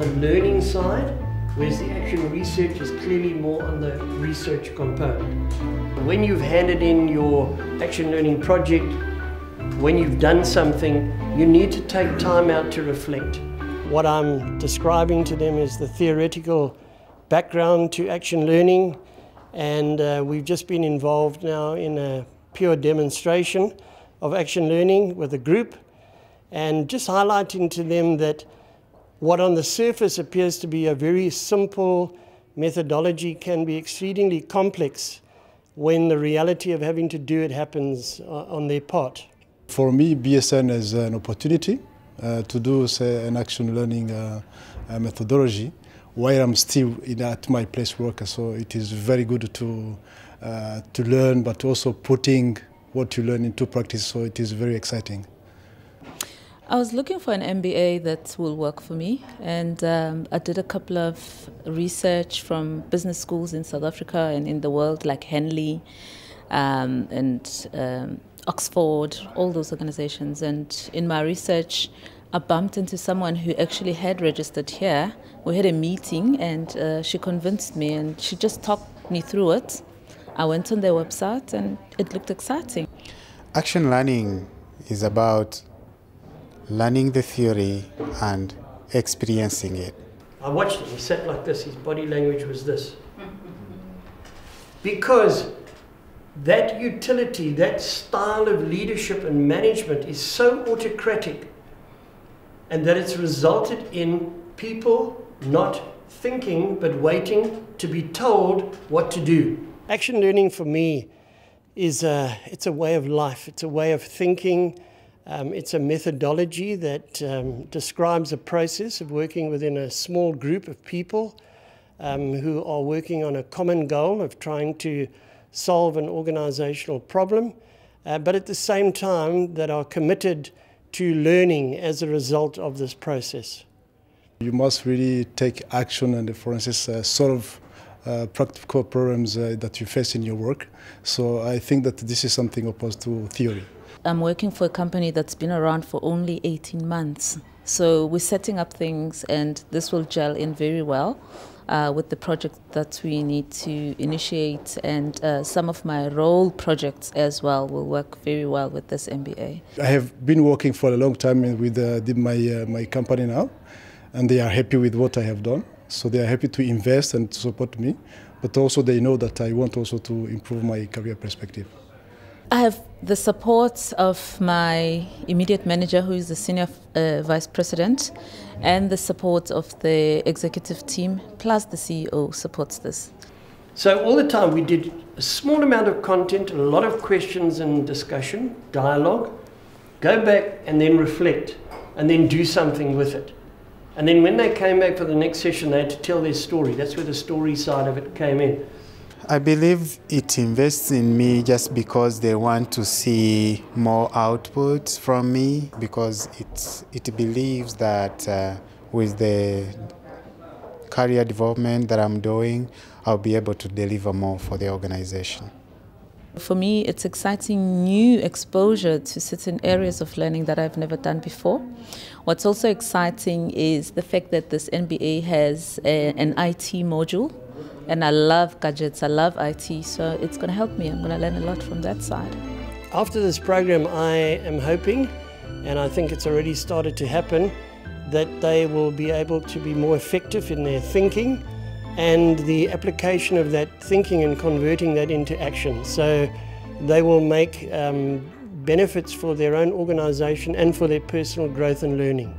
the learning side, whereas the action research is clearly more on the research component. When you've handed in your action learning project, when you've done something, you need to take time out to reflect. What I'm describing to them is the theoretical background to action learning, and we've just been involved now in a pure demonstration of action learning with a group, and just highlighting to them that what on the surface appears to be a very simple methodology can be exceedingly complex when the reality of having to do it happens on their part. For me, BSN is an opportunity to do, say, an action learning methodology while I'm still at my place work. So it is very good to learn, but also putting what you learn into practice. So it is very exciting. I was looking for an MBA that will work for me, and I did a couple of research from business schools in South Africa and in the world, like Henley and Oxford, all those organizations. And in my research, I bumped into someone who actually had registered here. We had a meeting, and she convinced me, and she just talked me through it. I went on their website, and it looked exciting. Action learning is about learning the theory and experiencing it. I watched him, he sat like this, his body language was this. Because that utility, that style of leadership and management is so autocratic, and that it's resulted in people not thinking but waiting to be told what to do. Action learning for me is it's a way of life, it's a way of thinking. It's a methodology that describes a process of working within a small group of people who are working on a common goal of trying to solve an organizational problem, but at the same time that are committed to learning as a result of this process. You must really take action and, for instance, solve practical problems that you face in your work. So I think that this is something opposed to theory. I'm working for a company that's been around for only 18 months. So we're setting up things, and this will gel in very well with the project that we need to initiate, and some of my role projects as well will work very well with this MBA. I have been working for a long time with my company now, and they are happy with what I have done. So they are happy to invest and to support me, but also they know that I want also to improve my career perspective. I have the support of my immediate manager, who is the senior vice president, and the support of the executive team, plus the CEO supports this. So all the time we did a small amount of content, a lot of questions and discussion, dialogue, go back and then reflect, and then do something with it. And then when they came back for the next session, they had to tell their story. That's where the story side of it came in. I believe it invests in me just because they want to see more output from me, because it believes that with the career development that I'm doing, I'll be able to deliver more for the organization. For me, it's exciting new exposure to certain areas of learning that I've never done before. What's also exciting is the fact that this MBA has an IT module. And I love gadgets, I love IT, so it's going to help me. I'm going to learn a lot from that side. After this program, I am hoping, and I think it's already started to happen, that they will be able to be more effective in their thinking and the application of that thinking and converting that into action. So they will make benefits for their own organization and for their personal growth and learning.